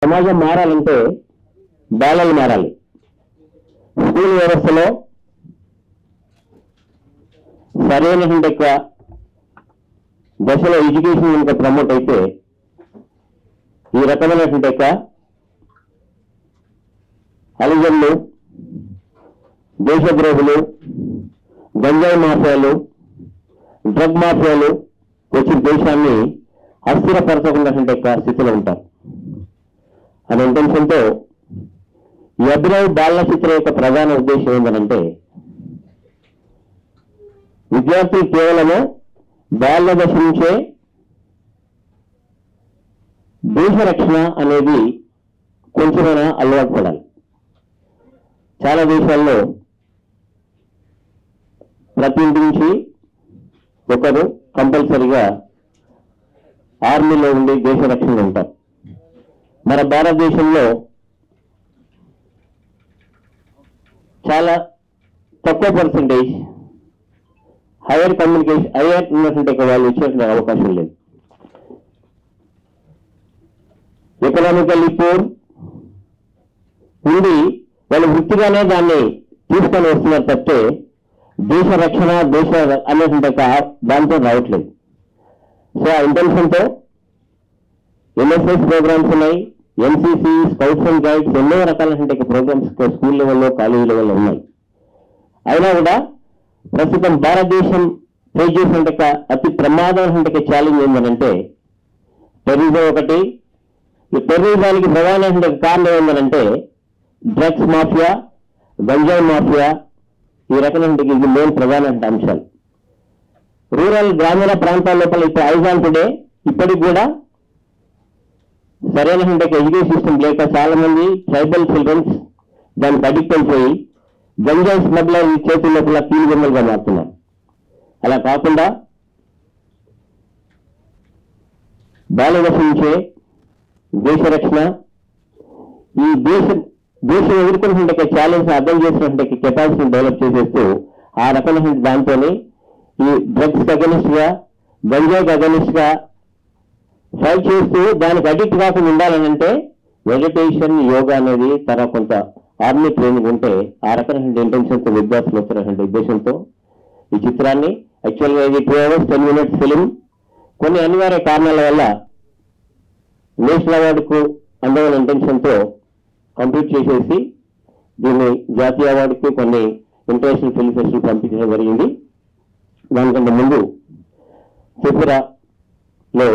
సమాజం మారాలంటే బాలలు మారాలి. స్కూల్ వ్యవస్థలో సరైనటువంటి దశలో ఎడ్యుకేషన్ ఇంకా ప్రమోట్ అయితే ఈ రకమైనటువంటి అలిజన్లు, దేశద్రోహులు, గంజాయి మాఫియాలు, డ్రగ్ మాఫియాలు వచ్చి దేశాన్ని అస్థిరపరచకున్నటువంటి స్థితిలో ఉంటారు అనే ఇంటెన్షన్తో ఈ అభినవ్ బాలల చిత్రం యొక్క ప్రధాన ఉద్దేశం ఏంటంటే విద్యార్థులు కేవలము బాల్య దశ నుంచే దేశ రక్షణ అనేది కొంచెమైనా అలవాటు పడాలి. చాలా దేశాల్లో ప్రతి ఇంటి నుంచి ఒకరు కంపల్సరిగా ఆర్మీలో ఉండి దేశ రక్షణలో ఉంటారు. మన భారతదేశంలో చాలా తక్కువ పర్సంటేజ్ హైయర్ ఉన్నటువంటి వాళ్ళు వచ్చేటువంటి అవకాశం లేదు. ఎకనామికల్లీ పూర్ ఉండి వాళ్ళు వృత్తిగానే దాన్ని తీసుకొని వస్తున్నారు తప్పితే దేశ రక్షణ దేశ అనేటువంటి దాంతో రావట్లేదు. సో ఆ ఇంటెన్షన్తో ఎన్ఎస్ఎస్ ప్రోగ్రామ్స్ ఉన్నాయి, ఎన్సీసీ, స్కౌట్స్ అండ్ గైడ్స్, ఎన్నో రకాలైనటువంటి ప్రోగ్రామ్స్ స్కూల్ లెవెల్లో, కాలేజీ లెవెల్లో ఉన్నాయి. అయినా కూడా ప్రస్తుతం భారతదేశం ఫేస్ చేసినటువంటి అతి ప్రమాదమైనటువంటి ఛాలెంజ్ ఏంటంటే టెర్రరిజం ఒకటి. ఈ టెర్రరిజానికి ప్రధానమైనటువంటి కారణం ఏంటంటే డ్రగ్స్ మాఫియా, గంజాయి మాఫియా, ఈ రకమైన ఇది మెయిన్ ప్రధానమైన అంశాలు. రూరల్ గ్రామీణ ప్రాంతాల లోపల ఇప్పుడు ఐజాన్ టుడే ఇప్పటికి కూడా సరైనటువంటి ఎడ్యుకేషన్ సిస్టమ్ లేక చాలా మంది ట్రైబల్ చిల్డ్రన్స్ దానికి అడిక్ట్ అయిపోయి గంజాయి స్మగ్లర్ చేతుల లోపల కీలుగొమ్మలుగా మారుతున్నారు. అలా కాకుండా బాల్యదశ నుంచే దేశ రక్షణ, ఈ దేశం ఎదుర్కొన్నటువంటి ఛాలెంజ్ అర్థం చేసినటువంటి కెపాసిటీని డెవలప్ చేసేస్తూ ఆ రకమైన దాంతోనే ఈ డ్రగ్స్ అగెనిస్ట్ గా, గంజాయికి అగెనిస్ట్ గా ఫైట్ చేస్తూ దానికి అడిక్ట్ కాకుండా ఉండాలనంటే మెడిటేషన్, యోగా అనేది తర్వాత కొంత ఆర్మీ ట్రైనింగ్ ఉంటే ఆ రకమైన ఇంటెన్షన్తో విద్యార్థులు వస్తున్నటువంటి ఉద్దేశంతో ఈ చిత్రాన్ని యాక్చువల్గా ఇది 2 hours 10 minutes ఫిలిం కొన్ని అనివార్య కారణాల వల్ల నేషనల్ అవార్డుకు అందమైన ఇంటెన్షన్తో కంప్లీట్ చేసేసి దీన్ని జాతీయ అవార్డుకు కొన్ని ఇంటర్నేషనల్ ఫిల్మ్ ఫెస్టివల్ పంపించడం జరిగింది. దానికంటే ముందు త్రిపురలో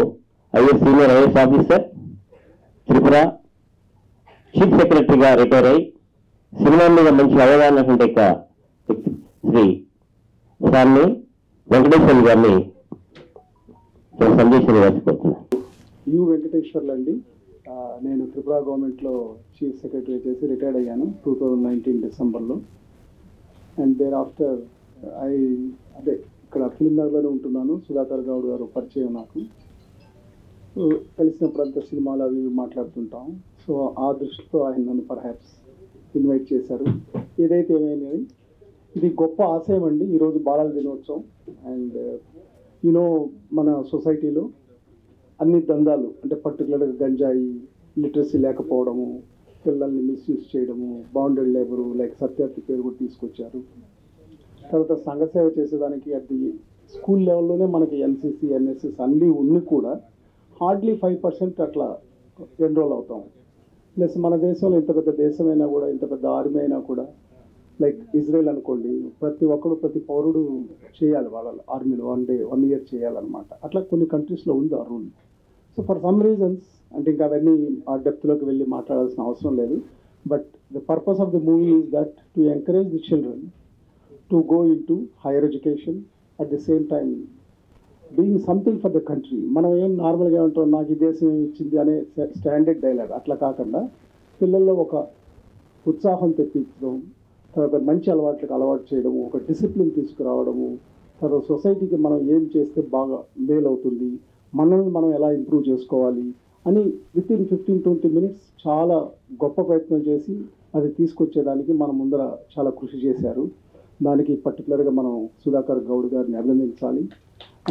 senior IAS officer, Tripura chief సెక్రటరీగా రిటైర్ అయ్యి సినిమా మీద మంచి అవగాహన ఉంటే శ్రీ సార్ని వెంకటేశ్వర గారిని సందేశాన్ని రాసిపోతున్నాను. యు వెంకటేశ్వర్లు అండి. నేను త్రిపుర గవర్నమెంట్లో చీఫ్ సెక్రటరీ చేసి రిటైర్డ్ అయ్యాను 2019 డిసెంబర్లో. అండ్ దేర్ ఆఫ్టర్ అదే ఇక్కడ ఫిల్మ్ నగర్లోనే ఉంటున్నాను. సుధాకర్ గౌడ్ గారు పరిచయం నాకు. కలిసినప్పుడంతా సినిమాలు అవి మాట్లాడుతుంటాం. సో ఆ దృష్టితో ఆయన నన్ను పర్హాప్స్ ఇన్వైట్ చేశారు. ఏదైతే ఏమైనా ఇది గొప్ప ఆశయం అండి ఈరోజు బాలల దినోత్సవం. అండ్ యూనో మన సొసైటీలో అన్ని దందాలు అంటే పర్టికులర్గా గంజాయి, లిటరసీ లేకపోవడము, పిల్లల్ని మిస్యూజ్ చేయడము, బౌండెడ్ లేబరు లైక్ సత్యార్థి పేరు కూడా తీసుకొచ్చారు. తర్వాత సంఘసేవ చేసేదానికి అది స్కూల్ లెవెల్లోనే మనకి ఎన్సీసీ, ఎన్ఎస్ఎస్ అన్నీ ఉన్ని కూడా హార్డ్లీ 5% అట్లా ఎన్రోల్ అవుతాం. ప్లస్ మన దేశంలో ఇంత పెద్ద దేశమైనా కూడా, ఇంత పెద్ద ఆర్మీ అయినా కూడా, లైక్ ఇజ్రాయెల్ అనుకోండి, ప్రతి పౌరుడు చేయాలి వాళ్ళ ఆర్మీలో 1 year చేయాలన్నమాట. అట్లా కొన్ని కంట్రీస్లో ఉంది ఆ rule. So for some reasons అంటే ఇంకా అవన్నీ ఆ డెప్త్లోకి వెళ్ళి మాట్లాడాల్సిన అవసరం లేదు. But the purpose of the movie is that to encourage the children to go in to higher education at the same time doing something for the country. మనం ఏం నార్మల్గా ఉంటాం, నాకు ఈ దేశం ఏమి ఇచ్చింది అనే స్టాండర్డ్ డైలాగ్ అట్లా కాకుండా పిల్లల్లో ఒక ఉత్సాహం తెప్పించడం, తర్వాత మంచి అలవాటు చేయడము, ఒక డిసిప్లిన్ తీసుకురావడము, తర్వాత సొసైటీకి మనం ఏం చేస్తే బాగా మేలు అవుతుంది, మనల్ని మనం ఎలా ఇంప్రూవ్ చేసుకోవాలి అని వితిన్ 15-20 minutes చాలా గొప్ప ప్రయత్నం చేసి అది తీసుకొచ్చేదానికి మన ముందర చాలా కృషి చేశారు. దానికి పర్టికులర్గా మనం సుధాకర్ గౌడ్ గారిని అభినందించాలి.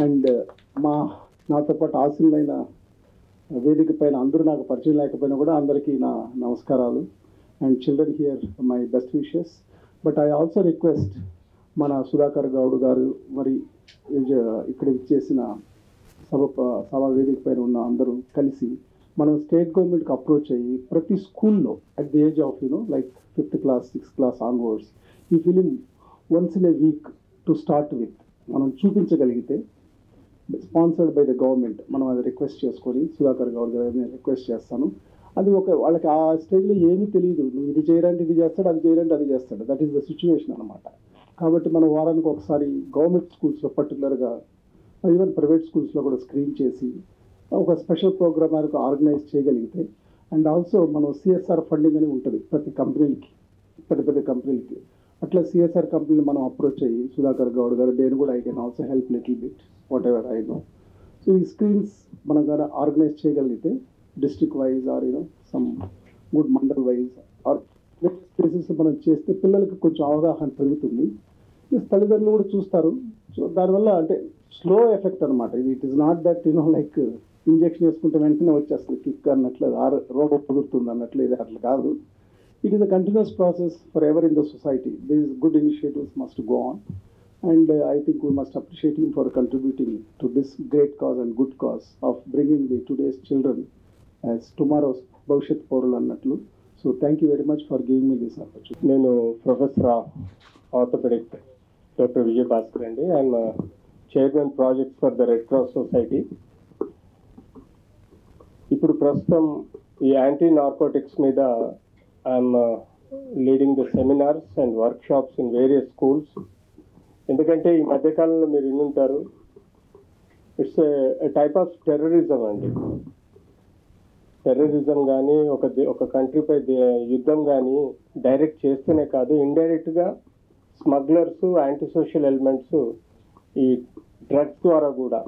అండ్ నాతో పాటు ఆశీనులైన వేదిక పైన అందరూ నాకు పరిచయం లేకపోయినా కూడా అందరికీ నా నమస్కారాలు. And children here my best wishes. But I also request మన సుధాకర్ గౌడ్ గారు మరి ఇక్కడ ఇచ్చేసిన సభా వేదిక పైన ఉన్న అందరూ కలిసి మనం స్టేట్ గవర్నమెంట్కి అప్రోచ్ అయ్యి ప్రతి స్కూల్లో at the age of like 5th class 6th class onwards ఈ film once in a week to start with మనం చూపించగలిగితే స్పాన్సర్డ్ బై ద గవర్నమెంట్ మనం అది రిక్వెస్ట్ చేసుకొని సుధాకర్ గౌడ్ గారు నేను రిక్వెస్ట్ చేస్తాను. అది వాళ్ళకి ఆ స్టేజ్లో ఏమీ తెలియదు, నువ్వు ఇది చేయరంటే ఇది చేస్తాడు, అది చేయరంటే అది చేస్తాడు. దట్ ఈస్ ద సిచ్యువేషన్ అనమాట. కాబట్టి మనం వారానికి ఒకసారి గవర్నమెంట్ స్కూల్స్లో పర్టికులర్గా ఈవెన్ ప్రైవేట్ స్కూల్స్లో కూడా స్క్రీన్ చేసి ఒక స్పెషల్ ప్రోగ్రామ్ వరకు ఆర్గనైజ్ చేయగలిగితే అండ్ ఆల్సో మనం సిఎస్ఆర్ ఫండింగ్ అని ఉంటుంది ప్రతి కంపెనీలకి, పెద్ద కంపెనీలకి. అట్లా సిఎస్ఆర్ కంపెనీని మనం అప్రోచ్ అయ్యి సుధాకర్ గౌడ్ గారు నేను కూడా I can also help little bit whatever I know. So ఈ స్క్రీన్స్ మనం కానీ ఆర్గనైజ్ చేయగలిగితే district wise or some good mandal wise or places మనం చేస్తే పిల్లలకి కొంచెం అవగాహన పెరుగుతుంది. తల్లిదండ్రులు కూడా చూస్తారు. సో దానివల్ల అంటే స్లో ఎఫెక్ట్ అనమాట ఇది. It is not that like injection వేసుకుంటే వెంటనే వచ్చేస్తుంది కిక్ అన్నట్లు, రోగం కుదురుతుంది అన్నట్లు. ఇది అట్లా కాదు. It is a continuous process for ever in the society. These good initiatives must go on and I think we must appreciate him for contributing to this great cause and good cause of bringing the today's children as tomorrow's Bhavishyat Pauralu annatlu. So thank you very much for giving me this opportunity. నేను professor orthopaedic doctor Vijay Bhaskar అండి. I'm chairman project for the Red cross society. ఇప్పుడు ప్రస్తుతం ఈ anti narcotics మీద I'm leading the seminars and workshops in various schools. ఎందుకంటే ఈ మధ్యకాలంలో మీరు వినుంటారు, it's a type of terrorism అండి. టెర్రరిజం కానీ ఒక కంట్రీపై యుద్ధం కానీ డైరెక్ట్ చేస్తేనే కాదు, ఇండైరెక్ట్గా స్మగ్లర్స్, యాంటీ సోషల్ ఎలిమెంట్స్ ఈ డ్రగ్స్ ద్వారా కూడా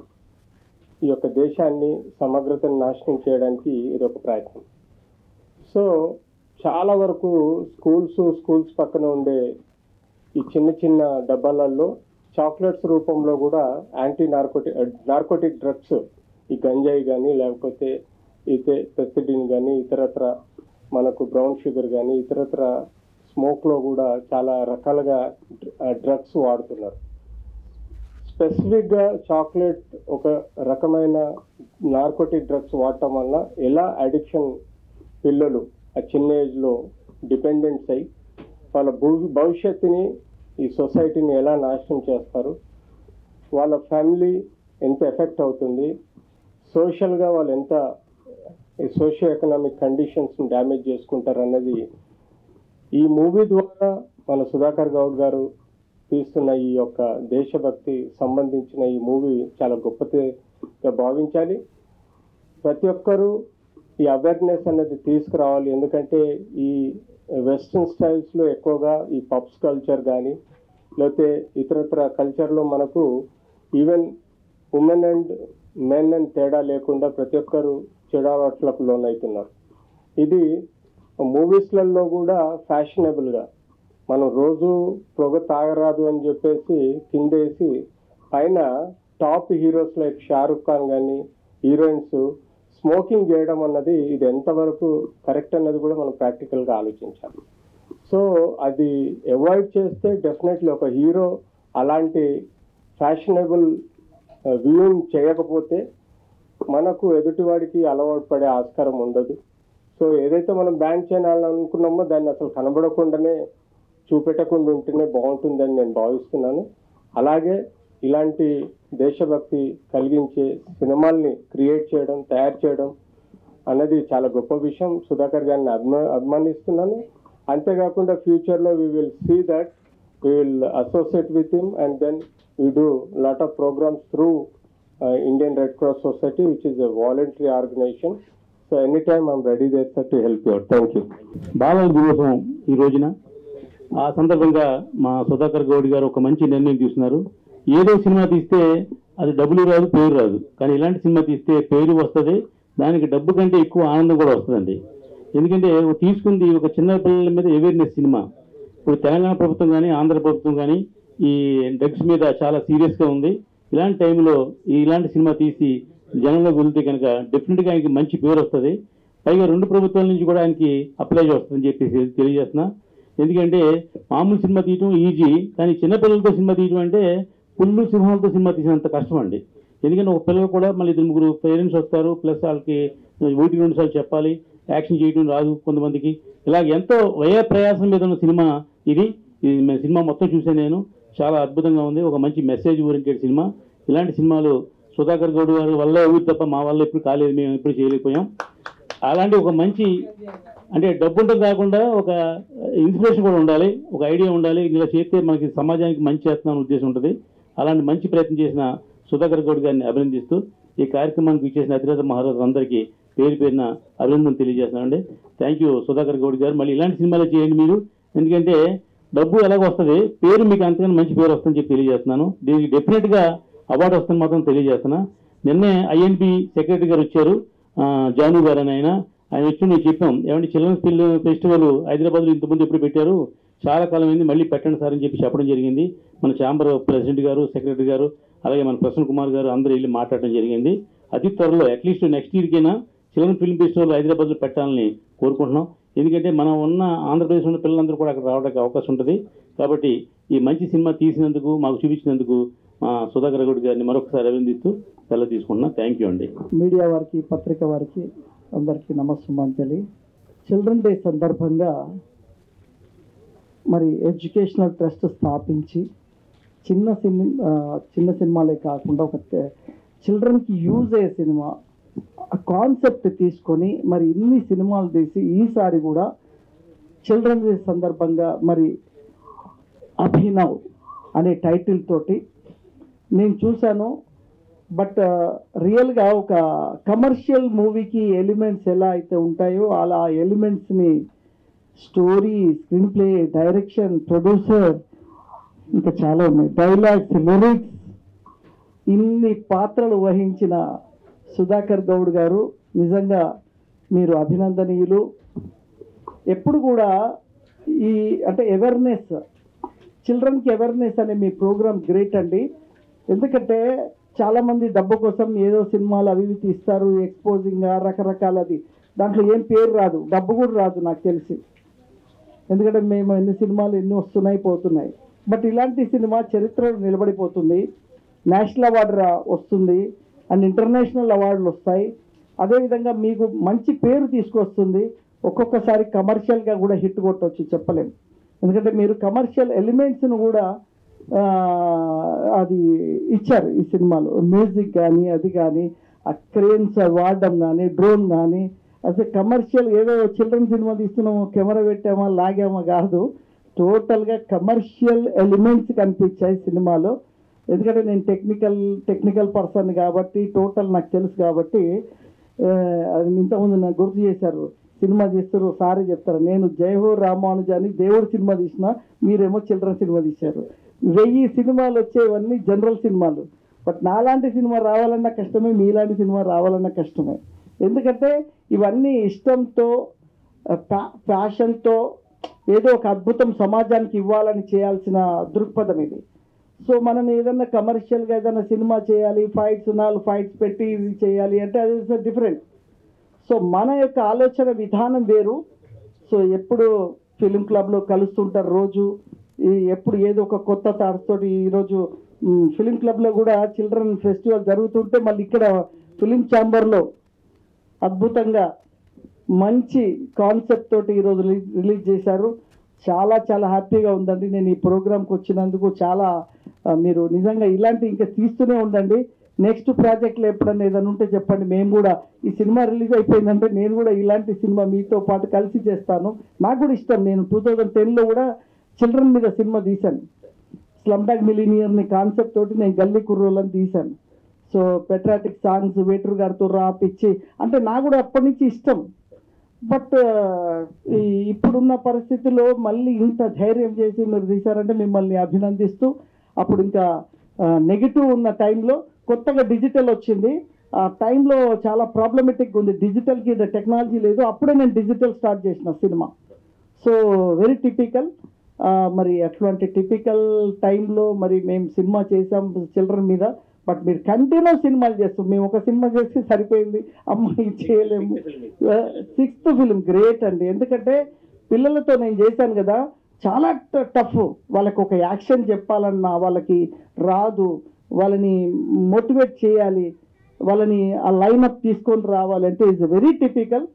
ఈ యొక్క దేశాన్ని సమగ్రతను నాశనం చేయడానికి ఇది ఒక ప్రయత్నం. సో చాలా వరకు స్కూల్స్ పక్కన ఉండే ఈ చిన్న డబ్బాలలో చాక్లెట్స్ రూపంలో కూడా యాంటీ నార్కోటిక్ డ్రగ్స్, ఈ గంజాయి కానీ లేకపోతే పెప్సిడిన్ కానీ ఇతరత్ర మనకు బ్రౌన్ షుగర్ కానీ ఇతరత్ర స్మోక్లో కూడా చాలా రకాలుగా డ్రగ్స్ వాడుతున్నారు. స్పెసిఫిక్గా చాక్లెట్ ఒక రకమైన నార్కోటిక్ డ్రగ్స్ వాడటం వల్ల ఎలా అడిక్షన్ పిల్లలు ఆ చిన్న ఏజ్లో డిపెండెంట్స్ అయ్యి వాళ్ళ భవిష్యత్తుని ఈ సొసైటీని ఎలా నాశనం చేస్తారు, వాళ్ళ ఫ్యామిలీ ఎంత ఎఫెక్ట్ అవుతుంది, సోషల్గా వాళ్ళు ఎంత సోషియో ఎకనామిక్ కండిషన్స్ని డ్యామేజ్ చేసుకుంటారు అన్నది ఈ మూవీ ద్వారా మన సుధాకర్ గౌడ్ గారు తీస్తున్న ఈ యొక్క దేశభక్తి సంబంధించిన ఈ మూవీ చాలా గొప్పగా భావించాలి. ప్రతి ఒక్కరూ ఈ అవేర్నెస్ అనేది తీసుకురావాలి. ఎందుకంటే ఈ వెస్ట్రన్ స్టైల్స్లో ఎక్కువగా ఈ పబ్స్ కల్చర్ కానీ లేకపోతే ఇతరత్ర కల్చర్లో మనకు ఈవెన్ ఉమెన్ అండ్ మెన్ అని తేడా లేకుండా ప్రతి ఒక్కరు చెడు అలవాట్లకు లోనవుతున్నారు. ఇది మూవీస్లలో కూడా ఫ్యాషనబుల్గా మనం రోజు పొగ తాగరాదు అని చెప్పేసి కిందేసి పైన top heroes like Shahrukh Khan కానీ హీరోయిన్స్ స్మోకింగ్ చేయడం అన్నది ఇది ఎంతవరకు కరెక్ట్ అన్నది కూడా మనం ప్రాక్టికల్గా ఆలోచించాలి. సో అది అవాయిడ్ చేస్తే డెఫినెట్లీ ఒక హీరో అలాంటి ఫ్యాషనబుల్ వ్యూయింగ్ చేయకపోతే మనకు ఎదుటివాడికి అలవాటు పడే ఆస్కారం ఉండదు. సో ఏదైతే మనం బ్యాన్ చేయాలనుకున్నామో దాన్ని అసలు కనబడకుండానే చూపెట్టకుండా ఉంటేనే బాగుంటుందని నేను భావిస్తున్నాను. అలాగే ఇలాంటి దేశభక్తి కలిగించే సినిమాల్ని క్రియేట్ చేయడం, తయారు చేయడం అన్నది చాలా గొప్ప విషయం. సుధాకర్ గారిని అభిమానిస్తున్నాను. అంతేకాకుండా ఫ్యూచర్లో we will see that we will associate with him and then we do lot of programmes through Indian red cross society which is a voluntary organisation. So any time I'm ready there sir to help you. Thank you. బాలల దినోత్సవం ఈ రోజున ఆ సందర్భంగా మా సుధాకర్ గౌడ్ గారు ఒక మంచి నిర్ణయం తీసుకున్నారు. ఏదో సినిమా తీస్తే అది డబ్బులు రాదు, పేరు రాదు. కానీ ఇలాంటి సినిమా తీస్తే పేరు వస్తుంది, దానికి డబ్బు కంటే ఎక్కువ ఆనందం కూడా వస్తుందండి. ఎందుకంటే తీసుకుంది ఒక చిన్న పిల్లల మీద అవేర్నెస్ సినిమా. ఇప్పుడు తెలంగాణ ప్రభుత్వం కానీ ఆంధ్ర ప్రభుత్వం కానీ ఈ డ్రగ్స్ మీద చాలా సీరియస్గా ఉంది. ఇలాంటి టైంలో ఇలాంటి సినిమా తీసి జనంలోకి వెళ్తే కనుక డెఫినెట్గా ఆయనకి మంచి పేరు వస్తుంది. పైగా 2 ప్రభుత్వాల నుంచి కూడా ఆయనకి అప్లై వస్తుందని చెప్పేసి తెలియజేస్తున్నా. ఎందుకంటే మామూలు సినిమా తీయటం ఈజీ, కానీ చిన్నపిల్లలతో సినిమా తీయటం అంటే పుల్లు సింహాలతో సినిమా తీసినంత కష్టం అండి. ఎందుకంటే ఒక పిల్లలు కూడా మళ్ళీ 2-3 పేరెంట్స్ వస్తారు, ప్లస్ వాళ్ళకి 1-2 సార్లు చెప్పాలి, యాక్షన్ చేయడం రాదు కొంతమందికి. ఇలాగ ఎంతో వ్యయ ప్రయాసం మీద ఉన్న సినిమా ఇది సినిమా మొత్తం చూసాను నేను. చాలా అద్భుతంగా ఉంది, ఒక మంచి మెసేజ్ ఓరియంటెడ్ సినిమా. ఇలాంటి సినిమాలు సుధాకర్ గౌడ్ గారి వల్ల ఊరి తప్ప మా వల్ల ఎప్పుడు కాలేదు, మేము ఎప్పుడు చేయలేకపోయాం. అలాంటి ఒక మంచి అంటే డబ్బుంటే కాకుండా ఒక ఇన్స్పిరేషన్ కూడా ఉండాలి, ఒక ఐడియా ఉండాలి. ఇలా చేస్తే మనకి సమాజానికి మంచి చేస్తున్నామని ఉద్దేశం ఉంటుంది. అలాంటి మంచి ప్రయత్నం చేసిన సుధాకర్ గౌడ్ గారిని అభినందిస్తూ ఈ కార్యక్రమానికి ఇచ్చేసిన అతిరథ మహారాజులందరికీ పేరు పేరున అభినందనలు తెలియజేస్తున్నానండి. థ్యాంక్ యూ సుధాకర్ గౌడ్ గారు. మళ్ళీ ఇలాంటి సినిమాలు చేయండి మీరు, ఎందుకంటే డబ్బు ఎలాగ వస్తుంది, పేరు మీకు అంతకన్నా మంచి పేరు వస్తుందని చెప్పి తెలియజేస్తున్నాను. దీనికి డెఫినెట్గా అవార్డు వస్తుందని మాత్రం తెలియజేస్తున్నా. నిన్నే ఐఎన్పి సెక్రటరీ గారు వచ్చారు, జాను గారు అని ఆయన వచ్చి నేను చెప్పాం, ఏమంటే చిల్డ్రన్స్ ఫిల్మ్ ఫెస్టివల్ హైదరాబాద్లో ఇంతకుముందు ఎప్పుడు పెట్టారు, చాలా కాలం అయింది, మళ్ళీ పెట్టండి సార్ అని చెప్పి చెప్పడం జరిగింది. మన ఛాంబర్ ప్రెసిడెంట్ గారు, సెక్రటరీ గారు, అలాగే మన ప్రసన్న కుమార్ గారు అందరూ వెళ్ళి మాట్లాడడం జరిగింది. అతి త్వరలో అట్లీస్ట్ నెక్స్ట్ ఇయర్కైనా చిల్డ్రన్ ఫిల్మ్ ఫెస్టివల్ హైదరాబాద్లో పెట్టాలని కోరుకుంటున్నాం. ఎందుకంటే మనం ఉన్న ఆంధ్రప్రదేశ్ ఉన్న పిల్లలందరూ కూడా అక్కడ రావడానికి అవకాశం ఉంటుంది. కాబట్టి ఈ మంచి సినిమా తీసినందుకు, మాకు చూపించినందుకు మా సుధాకర్ గౌడ్ గారిని మరొకసారి అభినందిస్తూ సెలవు తీసుకుంటున్నా. థ్యాంక్ యూ అండి. మీడియా వారికి, పత్రిక వారికి అందరికీ నమస్సుమాంజలి. చిల్డ్రన్ డే సందర్భంగా మరి ఎడ్యుకేషనల్ ట్రస్ట్ స్థాపించి చిన్న సినిమాలే కాకుండా ఒక చిల్డ్రన్కి యూజ్ అయ్యే సినిమా కాన్సెప్ట్ తీసుకొని మరి ఇన్ని సినిమాలు తీసి ఈసారి కూడా చిల్డ్రన్ డే సందర్భంగా మరి అభినవ్ అనే టైటిల్ తోటి నేను చూశాను. బట్ రియల్గా ఒక కమర్షియల్ మూవీకి ఎలిమెంట్స్ ఎలా అయితే ఉంటాయో అలా ఎలిమెంట్స్ని story, screenplay, direction, producer, ఇంకా చాలా ఉన్నాయి, డైలాగ్స్, లిరిక్స్, ఇన్ని పాత్రలు వహించిన సుధాకర్ గౌడ్ గారు నిజంగా మీరు అభినందనీయులు. ఎప్పుడు కూడా ఈ అంటే అవేర్నెస్, చిల్డ్రన్కి అవేర్నెస్ అనే మీ ప్రోగ్రామ్ గ్రేట్ అండి. ఎందుకంటే చాలామంది డబ్బు కోసం ఏదో సినిమాలు అవి ఇవి తీస్తారు, ఎక్స్పోజింగ్ రకరకాలది, దాంట్లో ఏం పేరు రాదు, డబ్బు కూడా రాదు నాకు తెలిసి. ఎందుకంటే మేము ఎన్ని సినిమాలు ఎన్ని వస్తున్నాయి పోతున్నాయి. బట్ ఇలాంటి సినిమా చరిత్రలో నిలబడిపోతుంది, నేషనల్ అవార్డు వస్తుంది అండ్ ఇంటర్నేషనల్ అవార్డులు వస్తాయి. అదేవిధంగా మీకు మంచి పేరు తీసుకొస్తుంది. ఒక్కొక్కసారి కమర్షియల్గా కూడా హిట్ కొట్టవచ్చు, చెప్పలేము. ఎందుకంటే మీరు కమర్షియల్ ఎలిమెంట్స్ను కూడా అది ఇచ్చారు ఈ సినిమాలో. మ్యూజిక్ కానీ అది కానీ, ఆ క్రేన్స్ వాడడం కానీ, డ్రోన్ కానీ, అసలు కమర్షియల్ ఏదో చిల్డ్రన్ సినిమా తీస్తున్నాము, కెమెరా పెట్టామా లాగామా కాదు, టోటల్గా కమర్షియల్ ఎలిమెంట్స్ కనిపించాయి సినిమాలో. ఎందుకంటే నేను టెక్నికల్ పర్సన్ కాబట్టి టోటల్ నాకు తెలుసు కాబట్టి. అది ఇంతకుముందు నాకు గుర్తు చేశారు, సినిమా చేస్తారు సారీ చెప్తారు, నేను జయహో రామానుజాని దేవుడు సినిమా తీసిన, మీరేమో చిల్డ్రన్ సినిమా తీశారు. 1000 సినిమాలు వచ్చేవన్నీ జనరల్ సినిమాలు. బట్ నాలాంటి సినిమా రావాలన్నా కష్టమే, మీలాంటి సినిమా రావాలన్నా కష్టమే. ఎందుకంటే ఇవన్నీ ఇష్టంతో, ప్యాషన్తో ఏదో ఒక అద్భుతం సమాజానికి ఇవ్వాలని చేయాల్సిన దృక్పథం ఇది. సో మనం ఏదన్నా కమర్షియల్గా ఏదైనా సినిమా చేయాలి, ఫైట్స్ 4 ఫైట్స్ పెట్టి ఇది చేయాలి అంటే అది డిఫరెంట్. సో మన యొక్క ఆలోచన విధానం వేరు. సో ఎప్పుడు ఫిలిం క్లబ్లో కలుస్తుంటారు రోజు, ఎప్పుడు ఏదో ఒక కొత్త థాట్స్ తోటి. ఈరోజు ఫిలిం క్లబ్లో కూడా చిల్డ్రన్ ఫెస్టివల్ జరుగుతుంటే మళ్ళీ ఇక్కడ ఫిలిం ఛాంబర్లో అద్భుతంగా మంచి కాన్సెప్ట్ తోటి ఈరోజు రిలీజ్ చేశారు. చాలా చాలా హ్యాపీగా ఉందండి. నేను ఈ ప్రోగ్రామ్కి వచ్చినందుకు చాలా మీరు నిజంగా ఇలాంటి ఇంకా తీస్తూనే ఉండండి. నెక్స్ట్ ప్రాజెక్ట్లో ఎప్పుడన్నా ఏదైనా ఉంటే చెప్పండి. మేము కూడా ఈ సినిమా రిలీజ్ అయిపోయిందంటే నేను కూడా ఇలాంటి సినిమా మీతో పాటు కలిసి చేస్తాను. నాకు కూడా ఇష్టం. నేను 2010లో కూడా చిల్డ్రన్ మీద సినిమా తీశాను. స్లమ్ డాగ్ మిలీనియర్ని కాన్సెప్ట్ తోటి నేను గల్లీ కుర్రోళ్ళని తీశాను. సో పెట్రాటిక్ సాంగ్స్ వేటూరు గారితో రాపిచ్చి అంటే నాకు కూడా అప్పటి నుంచి ఇష్టం. బట్ ఇప్పుడున్న పరిస్థితిలో మళ్ళీ ఇంత ధైర్యం చేసి మీరు తీశారంటే మిమ్మల్ని అభినందిస్తూ, అప్పుడు ఇంకా నెగిటివ్ ఉన్న టైంలో కొత్తగా డిజిటల్ వచ్చింది. ఆ టైంలో చాలా ప్రాబ్లమెటిక్గా ఉంది, డిజిటల్కి టెక్నాలజీ లేదు. అప్పుడే నేను డిజిటల్ స్టార్ట్ చేసిన సినిమా. So very typical. మరి అట్లాంటి టిపికల్ టైంలో మరి మేము సినిమా చేసాం చిల్డ్రన్ మీద. బట్ మీరు కంటిన్యూ సినిమాలు చేస్తారు. మేము ఒక సినిమా చేసి సరిపోయింది, అమ్మాయి చేయలేము. 6th ఫిలిం గ్రేట్ అండి. ఎందుకంటే పిల్లలతో నేను చేశాను కదా, చాలా టఫ్. వాళ్ళకి ఒక యాక్షన్ చెప్పాలన్నా వాళ్ళకి రాదు, వాళ్ళని మోటివేట్ చేయాలి, వాళ్ళని ఆ లైనప్ తీసుకొని రావాలంటే it's very typical.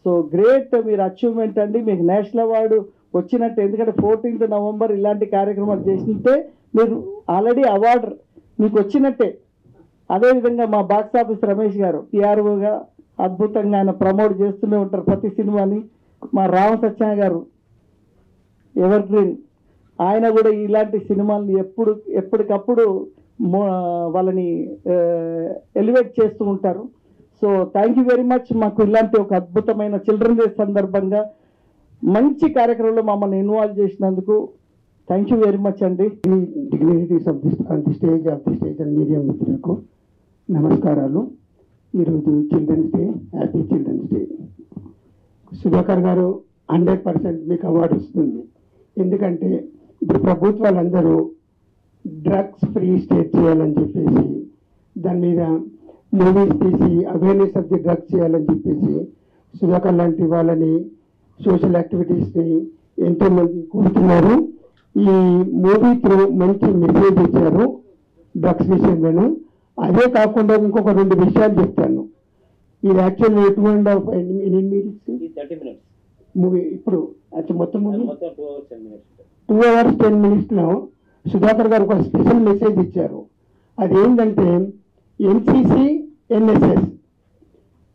So great, మీరు అచీవ్మెంట్ అండి. మీకు నేషనల్ అవార్డు వచ్చినట్టు, ఎందుకంటే 14th నవంబర్ ఇలాంటి కార్యక్రమాలు చేసినట్టే మీరు ఆల్రెడీ అవార్డు మీకు వచ్చినట్టే. అదేవిధంగా మా బాక్స్ ఆఫీస్ రమేష్ గారు టీఆర్ఓగా అద్భుతంగా ఆయన ప్రమోట్ చేస్తూనే ఉంటారు ప్రతి సినిమాని. మా రామ సత్య గారు ఎవర్ గ్రీన్, ఆయన కూడా ఇలాంటి సినిమాలు ఎప్పటికప్పుడు వాళ్ళని ఎలివేట్ చేస్తూ ఉంటారు. So thank you very much. మాకు ఇలాంటి ఒక అద్భుతమైన చిల్డ్రన్ డే సందర్భంగా మంచి కార్యక్రమంలో మమ్మల్ని ఇన్వాల్వ్ చేసినందుకు థ్యాంక్ యూ వెరీ మచ్ అండి. Dignities on the stage and media మిత్రులకు నమస్కారాలు. ఈరోజు children's day, happy children's day. Sudhakar గారు 100% మీకు అవార్డు వస్తుంది. ఎందుకంటే ఇప్పుడు ప్రభుత్వాలందరూ డ్రగ్స్ ఫ్రీ స్టేట్ చేయాలని చెప్పేసి, దాని మీద మూవీస్ తీసి అవేర్నెస్ ఆఫ్ ది డ్రగ్స్ చేయాలని చెప్పేసి సుధాకర్ లాంటి వాళ్ళని, సోషల్ యాక్టివిటీస్ని ఎంతోమంది కూడుతున్నారు. ఈ మూవీ త్రూ మంచి మెసేజ్ ఇచ్చారు డ్రగ్స్ విషయంలోనూ. అదే కాకుండా ఇంకొక 2 విషయాలు చెప్తాను. ఇది యాక్చువల్లీ 2.5 minutes మూవీ. ఇప్పుడు మొత్తం మూవీ 2 hours 10 minutes సుధాకర్ గారు ఒక స్పెషల్ మెసేజ్ ఇచ్చారు. అదేంటంటే ఎన్సిసి, ఎన్ఎస్ఎస్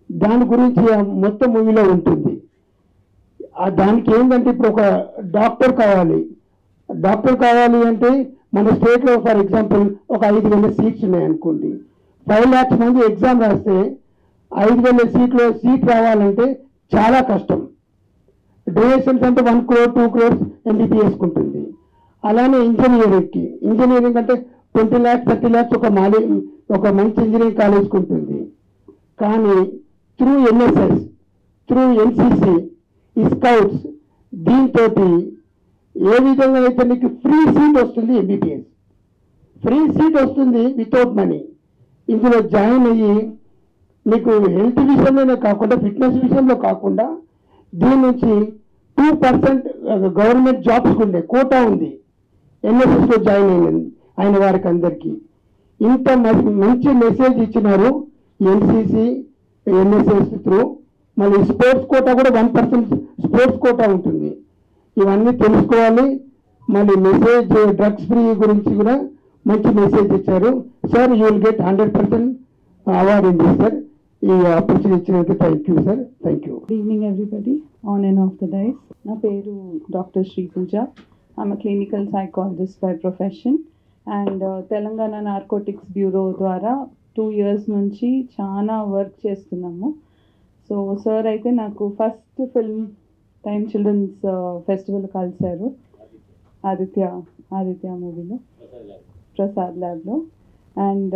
దాని గురించి మొత్తం మూవీలో ఉంటుంది. దానికి ఏంటంటే ఇప్పుడు ఒక డాక్టర్ కావాలి అంటే మన స్టేట్లో ఫర్ ఎగ్జాంపుల్ ఒక 5,000 సీట్స్ ఉన్నాయనుకోండి. 5 lakhs మంది ఎగ్జామ్ రాస్తే 5,000 సీట్లో సీట్ రావాలంటే చాలా కష్టం. డొనేషన్స్ అంటే 1 crore 2 crores ఎంబీబీఎస్కి ఉంటుంది. అలానే ఇంజనీరింగ్ అంటే 20 lakhs 30 lakhs ఒక మంచి ఇంజనీరింగ్ కాలేజ్కి ఉంటుంది. కానీ త్రూ ఎన్ఎస్ఎస్, త్రూ ఎన్సిసి, ఈ స్కౌట్స్, దీంతో ఏ విధంగా అయితే మీకు ఫ్రీ సీట్ వస్తుంది, ఎంబీబీఎస్ ఫ్రీ సీట్ వస్తుంది వితౌట్ మనీ. ఇందులో జాయిన్ అయ్యి మీకు హెల్త్ విషయంలోనే కాకుండా, ఫిట్నెస్ విషయంలో కాకుండా దీని నుంచి 2% గవర్నమెంట్ జాబ్స్ ఉండే కోటా ఉంది. ఎన్ఎస్ఎస్లో జాయిన్ అయిన వారికి అందరికీ ఇంత మంచి మెసేజ్ ఇచ్చినారు ఎన్సిసి, ఎన్ఎస్ఎస్ త్రూ. మళ్ళీ స్పోర్ట్స్ కోటా కూడా 1% స్పోర్ట్స్ కోటా ఉంటుంది. ఇవన్నీ తెలుసుకోవాలి. మళ్ళీ మెసేజ్ డ్రగ్స్ ఫ్రీ గురించి కూడా మంచి మెసేజ్ ఇచ్చారు. Sir you will get 100% award ఉంది సార్. ఈ ఆపర్చునిటీ ఇచ్చినందుకు thank you sir. Thank you. Good evening everybody, on and off the dice. నా పేరు doctor Shri Pooja. I'm clinical psychologist by profession and Telangana narcotics bureau ద్వారా 2 years నుంచి చాలా work చేస్తున్నాము. So sir అయితే నాకు first film time children's festival కలిశారు ఆదిత్య మూవీలో, ప్రసాద్ ల్యాబ్లో. అండ్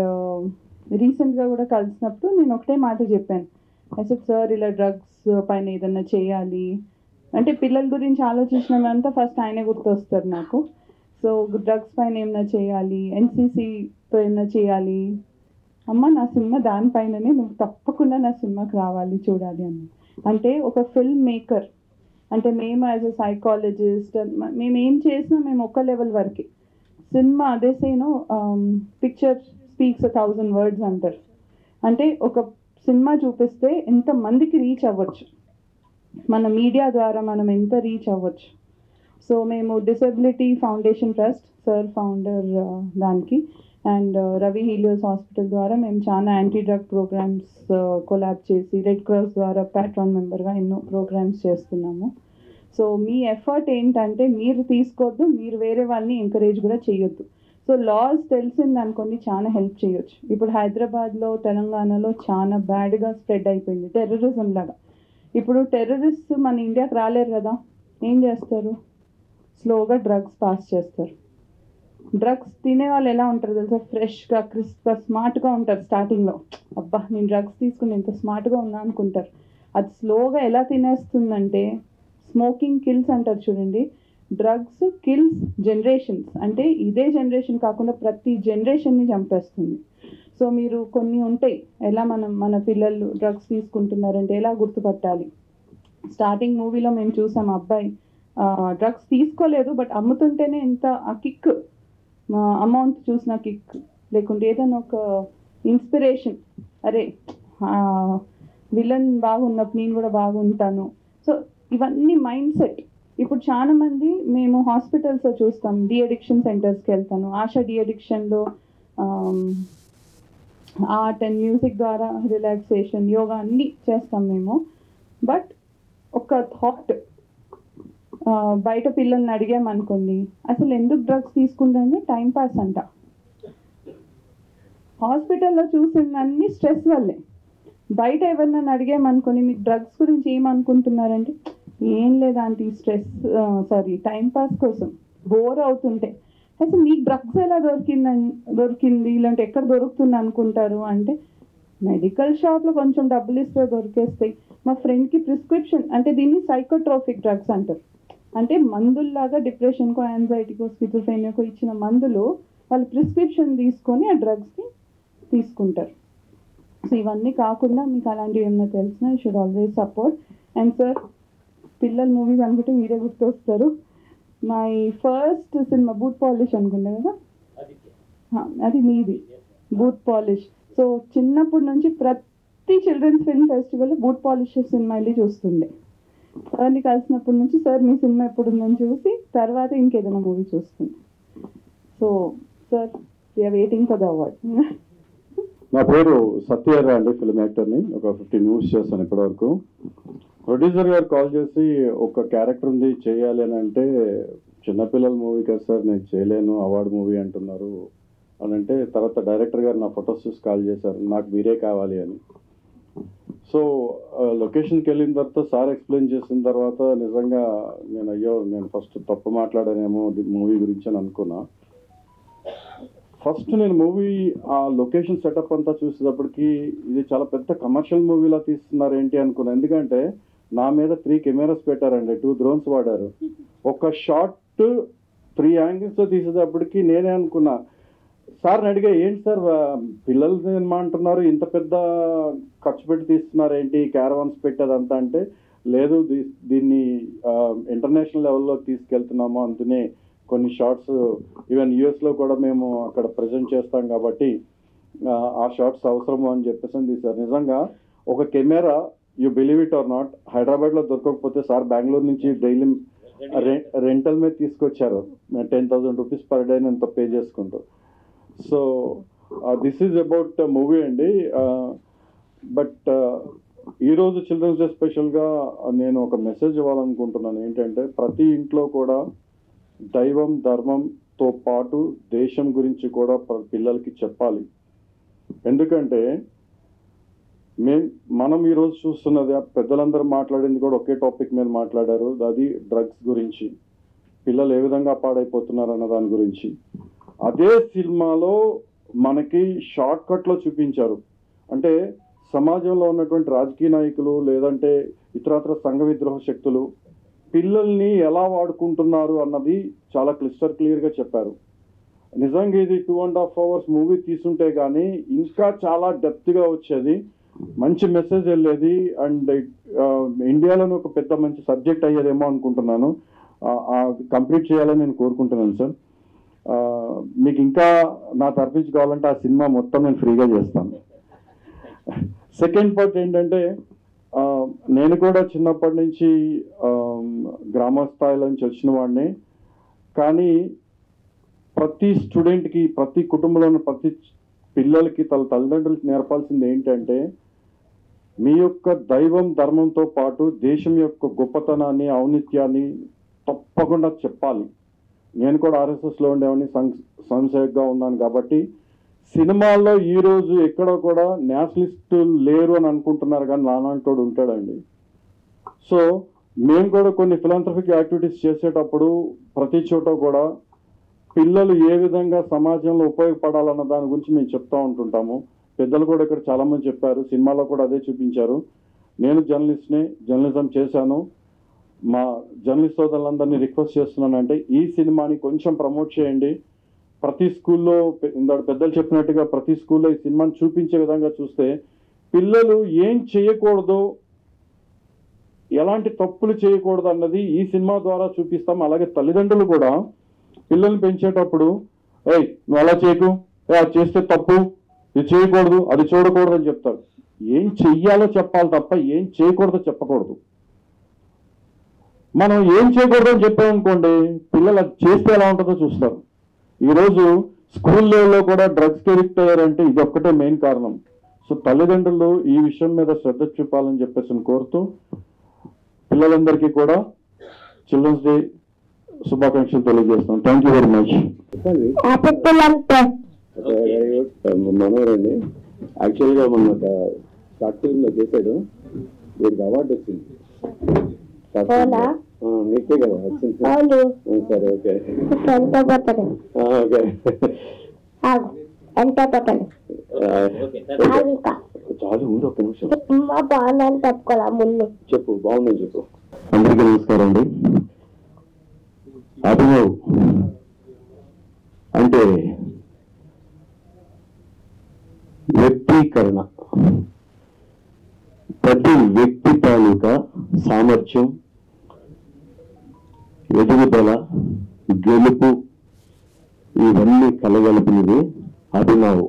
రీసెంట్గా కూడా కలిసినప్పుడు నేను ఒకటే మాట చెప్పాను, అసలు సార్ ఇలా డ్రగ్స్ పైన ఏదన్నా చేయాలి అంటే, పిల్లల గురించి ఆలోచించినంతా ఫస్ట్ ఆయనే గుర్తొస్తారు నాకు. సో డ్రగ్స్ పైన ఏమైనా చేయాలి, ఎన్సీసీతో ఏమైనా చేయాలి, అమ్మ నా సినిమా దానిపైననే, నువ్వు తప్పకుండా నా సినిమాకి రావాలి చూడాలి అన్న. అంటే ఒక ఫిల్మ్ మేకర్ అంటే మేము యాజ్ అ సైకాలజిస్ట్ మేము ఏం చేసినా మేము ఒక లెవెల్ వరకే. సినిమా అదే సేను పిక్చర్ స్పీక్స్ 1,000 words అంటారు. అంటే ఒక సినిమా చూపిస్తే ఎంతమందికి రీచ్ అవ్వచ్చు, మన మీడియా ద్వారా మనం ఎంత రీచ్ అవ్వచ్చు. సో మేము disability foundation trust, sir founder దానికి, అండ్ రవి హీలియోస్ హాస్పిటల్ ద్వారా మేము చాలా యాంటీ డ్రగ్ ప్రోగ్రామ్స్ కొలాబ్ చేసి రెడ్ క్రాస్ ద్వారా ప్యాట్రాన్ మెంబర్గా ఎన్నో ప్రోగ్రామ్స్ చేస్తున్నాము. సో మీ ఎఫర్ట్ ఏంటంటే మీరు తీసుకోవద్దు, మీరు వేరే వాళ్ళని ఎంకరేజ్ కూడా చేయొద్దు. సో లాస్ తెలిసింది అనుకోండి చాలా హెల్ప్ చేయొచ్చు. ఇప్పుడు హైదరాబాద్లో, తెలంగాణలో చాలా బ్యాడ్గా స్ప్రెడ్ అయిపోయింది టెర్రరిజం లాగా. ఇప్పుడు టెర్రరిస్ట్ మన ఇండియాకి రాలేరు కదా, ఏం చేస్తారు, స్లోగా డ్రగ్స్ పాస్ చేస్తారు. డ్రగ్స్ తినే వాళ్ళు ఎలా ఉంటారు తెలుసా, ఫ్రెష్గా క్రిస్ప్గా స్మార్ట్గా ఉంటారు. స్టార్టింగ్లో అబ్బా నేను డ్రగ్స్ తీసుకుని ఎంత స్మార్ట్గా ఉన్నా అనుకుంటారు. అది స్లోగా ఎలా తినేస్తుందంటే, స్మోకింగ్ కిల్స్ అంటారు చూడండి, డ్రగ్స్ కిల్స్ జనరేషన్స్. అంటే ఇదే జనరేషన్ కాకుండా ప్రతి జనరేషన్ని చంపేస్తుంది. సో మీరు కొన్ని ఉంటాయి, ఎలా మన పిల్లలు డ్రగ్స్ తీసుకుంటున్నారంటే ఎలా గుర్తుపట్టాలి. స్టార్టింగ్ మూవీలో మేము చూసాం, అబ్బాయి డ్రగ్స్ తీసుకోలేదు, బట్ అమ్ముతుంటేనే ఎంత ఆ కిక్, అమౌంట్ చూసిన కిక్, లేకుంటే ఏదైనా ఒక ఇన్స్పిరేషన్, అరే విలన్ బాగున్నప్పుడు నేను కూడా బాగుంటాను. సో ఇవన్నీ మైండ్ సెట్. ఇప్పుడు చాలా మంది మేము హాస్పిటల్స్లో చూస్తాం, డి అడిక్షన్ సెంటర్స్కి వెళ్తాను. ఆశా డి అడిక్షన్లో ఆర్ట్ అండ్ మ్యూజిక్ ద్వారా రిలాక్సేషన్, యోగా అన్నీ చేస్తాం మేము. బట్ ఒక థాట్, బయట పిల్లల్ని అడిగామనుకోండి, అసలు ఎందుకు డ్రగ్స్ తీసుకుంటారంటే టైం పాస్ అంట. హాస్పిటల్లో చూసిందన్నీ స్ట్రెస్ వల్లే. బయట ఎవరినైనా అడిగామనుకోండి, మీకు డ్రగ్స్ గురించి ఏమనుకుంటున్నారంటే ఏం లేదంటే టైం పాస్ కోసం, బోర్ అవుతుంటే. అసలు మీకు డ్రగ్స్ ఎలా దొరికింది, ఇలాంటి ఎక్కడ దొరుకుతుంది అనుకుంటారు అంటే, మెడికల్ షాప్లో కొంచెం డబ్బులు ఇస్తే దొరికేస్తాయి. మా ఫ్రెండ్కి ప్రిస్క్రిప్షన్, అంటే దీన్ని సైకోట్రోపిక్ డ్రగ్స్ అంటారు. అంటే మందుల్లాగా డిప్రెషన్కో, యాంగ్జైటీకో, స్కిజోఫ్రెనియాకో ఇచ్చిన మందులు వాళ్ళు ప్రిస్క్రిప్షన్ తీసుకొని ఆ డ్రగ్స్ని తీసుకుంటారు. సో ఇవన్నీ కాకుండా మీకు అలాంటివి ఏమైనా తెలిసినా you should always support. And sir, పిల్లల మూవీస్ అనుకుంటే మీరే గుర్తొస్తారు. My first cinema boot polish అనుకుంటా కదా, అది మీది, బూట్ పాలిష్. సో చిన్నప్పటి నుంచి ప్రతి children's film festival boot polish సినిమా వెళ్ళి చూస్తుండే. సార్ని కలిసినప్పటి నుంచి సార్ మీ సినిమా ఎప్పుడు ఉందని చూసి తర్వాత ఇంకేదైనా మూవీ చూస్తుంది. So sir, we're waiting for the award. నా పేరు సత్యహర అండి, ఫిల్మ్ యాక్టర్ని. ఒక 15 మూవీస్ చేస్తాను ఇప్పటివరకు. ప్రొడ్యూసర్ గారు కాల్ చేసి ఒక క్యారెక్టర్ ఉంది చేయాలి అని అంటే, చిన్నపిల్లల మూవీ కదా సార్ నేను చేయలేను, అవార్డు మూవీ అంటున్నారు అని అంటే, తర్వాత డైరెక్టర్ గారు నా ఫొటోస్ చూసి కాల్ చేశారు, నాకు మీరే కావాలి అని. సో లొకేషన్కి వెళ్ళిన తర్వాత సార్ ఎక్స్ప్లెయిన్ చేసిన తర్వాత నిజంగా నేను ఫస్ట్ తప్పు మాట్లాడానేమో మూవీ గురించి అని అనుకున్నా. ఫస్ట్ నేను మూవీ ఆ లొకేషన్ సెటప్ అంతా చూసేటప్పటికి ఇది చాలా పెద్ద కమర్షియల్ మూవీలా తీస్తున్నారు ఏంటి అనుకున్నా. ఎందుకంటే నా మీద 3 కెమెరాస్ పెట్టారండి, 2 డ్రోన్స్ వాడారు. ఒక షాట్ 3 యాంగిల్స్తో తీసేటప్పటికి నేనే అనుకున్నా, సార్ని అడిగా ఏంటి సార్ పిల్లలు సినిమా అంటున్నారు, ఇంత పెద్ద ఖర్చు పెట్టి తీస్తున్నారు ఏంటి, క్యారవాన్స్ పెట్టేదంతా అంటే, లేదు దీన్ని ఇంటర్నేషనల్ లెవెల్లోకి తీసుకెళ్తున్నాము, అందునే కొన్ని షార్ట్స్ ఈవెన్ యూఎస్లో కూడా మేము అక్కడ ప్రజెంట్ చేస్తాం కాబట్టి ఆ షార్ట్స్ అవసరము అని చెప్పేసి తీశారు. నిజంగా ఒక camera, you believe it or not, హైదరాబాద్లో దొరకకపోతే సార్ బెంగళూరు నుంచి డైలీ రెంటల్ మీద తీసుకొచ్చారు, 10,000 రూపీస్ పర్ డే ఎంతో పే చేసుకుంటూ. So this is about movie అండి. బట్ ఈరోజు చిల్డ్రన్స్ డే స్పెషల్గా నేను ఒక మెసేజ్ ఇవ్వాలనుకుంటున్నాను. ఏంటంటే ప్రతి ఇంట్లో కూడా దైవం ధర్మంతో పాటు దేశం గురించి కూడా పిల్లలకి చెప్పాలి. ఎందుకంటే మనం ఈరోజు చూస్తున్నది, పెద్దలందరూ మాట్లాడింది కూడా ఒకే టాపిక్ మీద మాట్లాడారు, అది డ్రగ్స్ గురించి, పిల్లలు ఏ విధంగా పాడైపోతున్నారు అన్న దాని గురించి. అదే సినిమాలో మనకి షార్ట్ కట్లో చూపించారు. అంటే సమాజంలో ఉన్నటువంటి రాజకీయ నాయకులు లేదంటే ఇతరత్ర సంఘ విద్రోహ శక్తులు పిల్లల్ని ఎలా వాడుకుంటున్నారు అన్నది చాలా క్లియర్గా చెప్పారు. నిజంగా ఇది 2.5 hours మూవీ తీసుంటే కానీ ఇంకా చాలా డెప్త్గా వచ్చేది, మంచి మెసేజ్ వెళ్ళేది, అండ్ ఇండియాలోనే ఒక పెద్ద మంచి సబ్జెక్ట్ అయ్యేదేమో అనుకుంటున్నాను. కంప్లీట్ చేయాలని నేను కోరుకుంటున్నాను సార్. మీకు ఇంకా నా తరఫుంచి కావాలంటే ఆ సినిమా మొత్తం నేను ఫ్రీగా చేస్తాను. సెకండ్ పార్ట్ ఏంటంటే, నేను కూడా చిన్నప్పటి నుంచి గ్రామ స్థాయిలో నుంచి వచ్చిన వాడిని. కానీ ప్రతి స్టూడెంట్కి, ప్రతి కుటుంబంలో ఉన్న ప్రతి పిల్లలకి తల్లిదండ్రులకి నేర్పాల్సింది ఏంటంటే, మీ యొక్క దైవం ధర్మంతో పాటు దేశం యొక్క గొప్పతనాన్ని, ఔన్నత్యాన్ని తప్పకుండా చెప్పాలి. నేను కూడా ఆర్ఎస్ఎస్లో ఉండేవాడిని, సంసేవకుగా ఉన్నాను కాబట్టి సినిమాల్లో ఈరోజు ఎక్కడ కూడా నేషనలిస్టు లేరు అని అనుకుంటున్నారు, కానీ నానాంటోడు ఉంటాడండి. సో మేము కూడా కొన్ని ఫిలాంథ్రఫిక్ యాక్టివిటీస్ చేసేటప్పుడు ప్రతి చోట కూడా పిల్లలు ఏ విధంగా సమాజంలో ఉపయోగపడాలన్న దాని గురించి మేము చెప్తూ ఉంటుంటాము. పెద్దలు కూడా ఇక్కడ చాలామంది చెప్పారు, సినిమాలో కూడా అదే చూపించారు. నేను జర్నలిస్ట్ని, జర్నలిజం చేశాను. మా జర్నలిస్ట్ సోదరులందరినీ రిక్వెస్ట్ చేస్తున్నానంటే ఈ సినిమాని కొంచెం ప్రమోట్ చేయండి. ప్రతి స్కూల్లో ఇందాక పెద్దలు చెప్పినట్టుగా ప్రతి స్కూల్లో ఈ సినిమాని చూపించే విధంగా చూస్తే పిల్లలు ఏం చేయకూడదో, ఎలాంటి తప్పులు చేయకూడదు అన్నది ఈ సినిమా ద్వారా చూపిస్తాం. అలాగే తల్లిదండ్రులు కూడా పిల్లల్ని పెంచేటప్పుడు నువ్వు అలా చేయకు, అది చేస్తే తప్పు, ఇది చేయకూడదు, అది చూడకూడదు అని చెప్తారు. ఏం చెయ్యాలో చెప్పాలి తప్ప ఏం చేయకూడదో చెప్పకూడదు. మనం ఏం చేయకూడదు అని చెప్పామనుకోండి, పిల్లలు అది చేస్తే ఎలా ఉంటుందో చూస్తారు. ఈరోజు స్కూల్ లెవెల్లో కూడా డ్రగ్స్కి ఎడిక్ట్ అయ్యారంటే ఇది ఒక్కటే మెయిన్ కారణం. సో తల్లిదండ్రులు ఈ విషయం మీద శ్రద్ధ చూపాలని చెప్పేసి కోరుతూ పిల్లలందరికీ కూడా చిల్డ్రన్స్ డే శుభాకాంక్షలు తెలియజేస్తాం. Thank you very much. మనోరండి యాక్చువల్గా మన షార్ట్ ఫిల్మ్లో చేశాడు, వీరికి అవార్డు వచ్చింది. నీకే కదా వచ్చింది? సరే ఓకే చాలు ఉంది, ఒక్క నిమిషం చెప్పు. బాగుందని చెప్పు. అందరికీ నమస్కారం అండి. అభినవ్ అంటే వ్యక్తీకరణ, ప్రతి వ్యక్తి తాలూకా సామర్థ్యం, ఎదుగుదల, గెలుపు ఇవన్నీ కలగలిపినది అభినవ్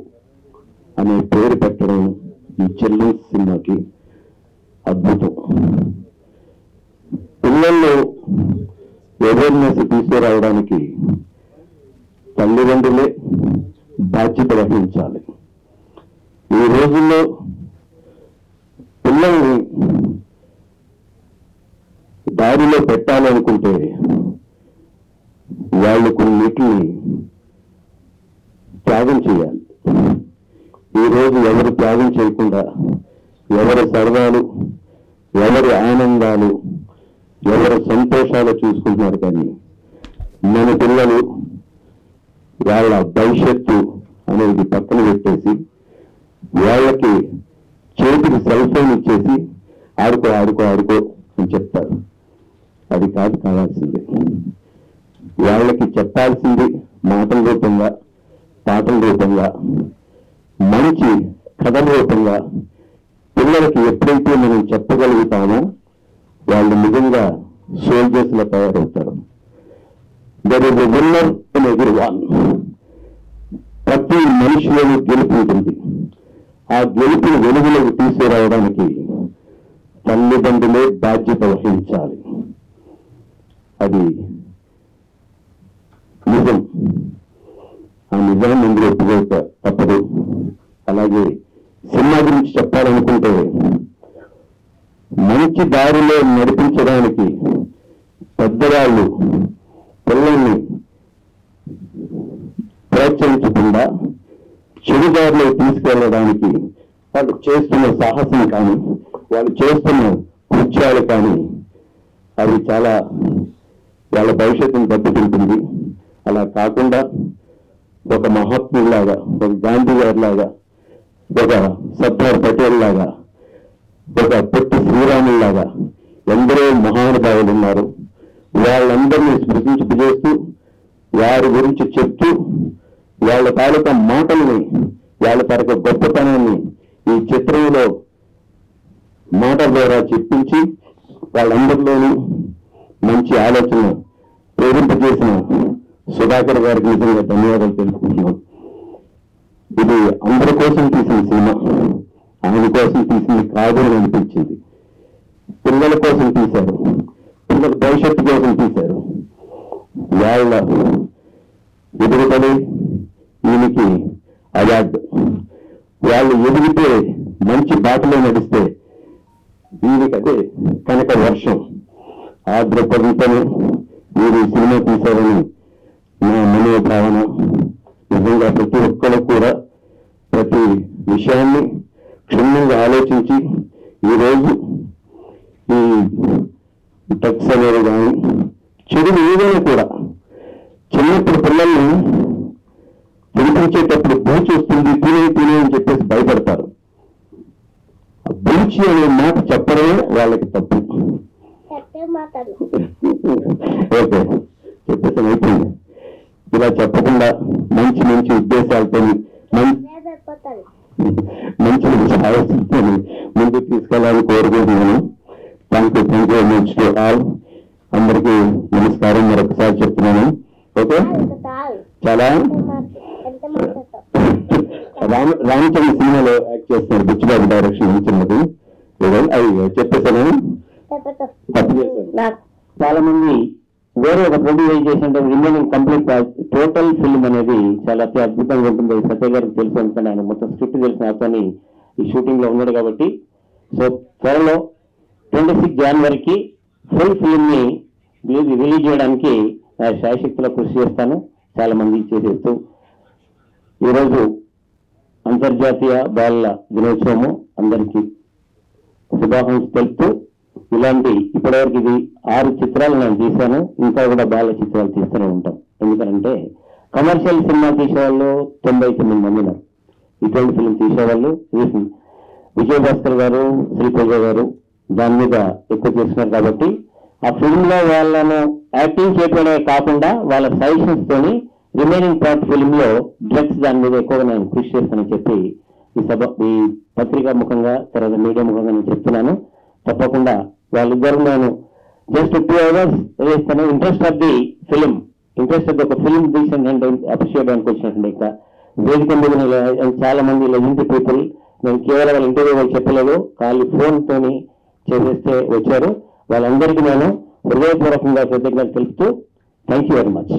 అనే పేరు పెట్టడం ఈ చిల్డ్రన్స్ సినిమాకి అద్భుతం. పిల్లల్లో అవేర్నెస్ తీసుకురావడానికి తల్లిదండ్రులే బాధ్యత వహించాలి. ఈ రోజుల్లో పిల్లల్ని దారిలో పెట్టాలనుకుంటే వాళ్ళు కొన్నిటిని త్యాగం చేయాలి. ఈరోజు ఎవరు త్యాగం చేయకుండా ఎవరి సరదాలు, ఎవరి ఆనందాలు, ఎవరి సంతోషాలు చూసుకుంటున్నారు. కానీ మన పిల్లలు వాళ్ళ భవిష్యత్తు అనేది పక్కన పెట్టేసి వాళ్ళకి చేతికి సెల్ ఫోన్ ఇచ్చేసి ఆడుకో ఆడుకో ఆడుకో అని చెప్తారు. అది కాదు కావాల్సింది. వాళ్ళకి చెప్పాల్సింది మాటల రూపంగా, పాటల రూపంగా, మంచి కథల రూపంగా పిల్లలకి ఎప్పుడైతే మనం చెప్పగలుగుతామో వాళ్ళు నిజంగా సోల్జర్స్ లా తయారవుతారు. There is a winner in everyone. ప్రతి మనిషిలోనూ గెలుపు ఉంటుంది. ఆ గెలుపుని వెలుగులోకి తీసుకురావడానికి తల్లిదండ్రులే బాధ్యత వహించాలి. అది నిజం. ఆ నిజాన్ని ఇందులో ఒప్పుకోక తప్పదు. అలాగే సినిమా గురించి చెప్పాలనుకుంటే మంచి దారిలో నడిపించడానికి పెద్దవాళ్ళు పిల్లల్ని ప్రోత్సహించకుండా చెడు దారిలో తీసుకెళ్ళడానికి వాళ్ళు చేస్తున్న సాహసం కానీ, వాళ్ళు చేస్తున్న కృత్యాలు కానీ అవి చాలా వాళ్ళ భవిష్యత్తును దెబ్బతింటుంది. అలా కాకుండా ఒక మహాత్ములాగా, ఒక గాంధీ గారి లాగా, ఒక సర్దార్ పటేల్ లాగా, ఒక పొట్టి శ్రీరాములాగా ఎందరో మహానుభావులు ఉన్నారు. వాళ్ళందరినీ స్మృతించేస్తూ వారి గురించి చెప్తూ వాళ్ళ తాలూకా మాటల్ని, వాళ్ళ తాలూకా గొప్పతనాన్ని ఈ చిత్రంలో మాటల ద్వారా చెప్పించి వాళ్ళందరిలోనూ మంచి ఆలోచన ప్రేరింపజేసిన సుధాకర్ గారికి నిజంగా ధన్యవాదాలు తెలుసుకుంటున్నాం. ఇది అందరి కోసం తీసిన సినిమా, ఆయన కోసం తీసింది కాదు అని అనిపించింది. పిల్లల కోసం తీశారు, పిల్లల భవిష్యత్తు కోసం తీశారు. వాళ్ళ ఎదుగుదలే ఈయనకి అవార్డు. వాళ్ళు ఎదిగితే, మంచి బాటలో నడిస్తే వీరికి అదే కనుక వర్షం. ఆ దృక్పథంతోనే మీరు సినిమా తీశారని నా మనోభావన. నిజంగా ప్రతి ఒక్కరు కూడా ప్రతి విషయాన్ని క్షుణ్ణంగా ఆలోచించి ఈరోజు ఈ డ్రగ్స్ అనేది కానీ చెడు ఏదైనా కూడా చిన్నప్పుడు పిల్లల్ని తినిపించేటప్పుడు బూచి వస్తుంది, తినే అని చెప్పేసి భయపడతారు. బూచి అనే మాట చెప్పడమే వాళ్ళకి తప్పు. ఓకే చెప్పేసి అయిపోయింది. ఇలా చెప్పకుండా మంచి మంచి ఉద్దేశాలతో మంచి మంచి ఆలోచనతో ముందుకు తీసుకెళ్ళాలని కోరుకుంటున్నాను. Thank you much to all. అందరికీ నమస్కారం మరొకసారి చెప్తున్నాను. ఓకే, చాలా రామచంద్ర సినిమాలో యాక్ట్ చేస్తున్నారు, బుచ్చిబాబు డైరెక్షన్ ఇచ్చినది. అది చెప్పేసాను, తప్పు చేశాను. చాలా మంది వేరే ఒక ప్రొడ్యూస్ చేసిన రిమైనింగ్ కంప్లీట్ టోటల్ ఫిల్మ్ అనేది చాలా అద్భుతంగా ఉంటుంది. సత్య గారికి తెలుసు, అనుకుని ఆయన మొత్తం స్క్రిప్ట్ తెలిసిన అతని ఈ షూటింగ్ లో ఉన్నాడు కాబట్టి. సో త్వరలో 26 జనవరికి ఫుల్ ఫిల్మ్ ని రిలీజ్ చేయడానికి శాయశక్తిలో కృషి చేస్తాను. చాలా మంది చేసేస్తూ ఈరోజు అంతర్జాతీయ బాలల దినోత్సవము అందరికీ శుభాకాంక్షలు తెలుపుతూ, ఇలాంటి ఇప్పటివరకు ఇది 6 చిత్రాలు నేను తీశాను. ఇంకా కూడా బాల చిత్రాలు తీస్తూనే ఉంటాం. ఎందుకంటే కమర్షియల్ సినిమా తీసేవాళ్ళు 99 మంది ఉన్నారు. ఇటువంటి ఫిల్మ్ తీసేవాళ్ళు విజయభాస్కర్ గారు, శ్రీపూజ గారు దాని మీద ఎక్కువ చేస్తున్నారు. కాబట్టి ఆ ఫిల్మ్ లో వాళ్ళను యాక్టింగ్ చేయడమే కాకుండా వాళ్ళ సజెషన్స్ తోని రిమైనింగ్ పార్ట్ ఫిల్మ్ లో డ్రగ్స్ దాని మీద ఎక్కువగా నేను కృషి చేస్తానని చెప్పి ఈ పత్రికా ముఖంగా తర్వాత మీడియా ముఖంగా నేను చెప్తున్నాను. తప్పకుండా వాళ్ళిద్దరు నేను జస్ట్ 2 hours వేస్తాను. Interest of the film, interest of the ఒక ఫిలిం తీసినట్టు అప్రిషియేట్ చేయడానికి వచ్చినట్టు ఇంకా వేదిక మీద చాలా మంది లెజెండరీ పీపుల్, నేను కేవలం వాళ్ళ ఇంటర్వ్యూ వాళ్ళు చెప్పలేదు, ఖాళీ ఫోన్ తోని చేసేస్తే వచ్చారు. వాళ్ళందరికీ నేను హృదయపూర్వకంగా కృతజ్ఞతలు తెలుపుతూ థ్యాంక్ యూ వెరీ మచ్.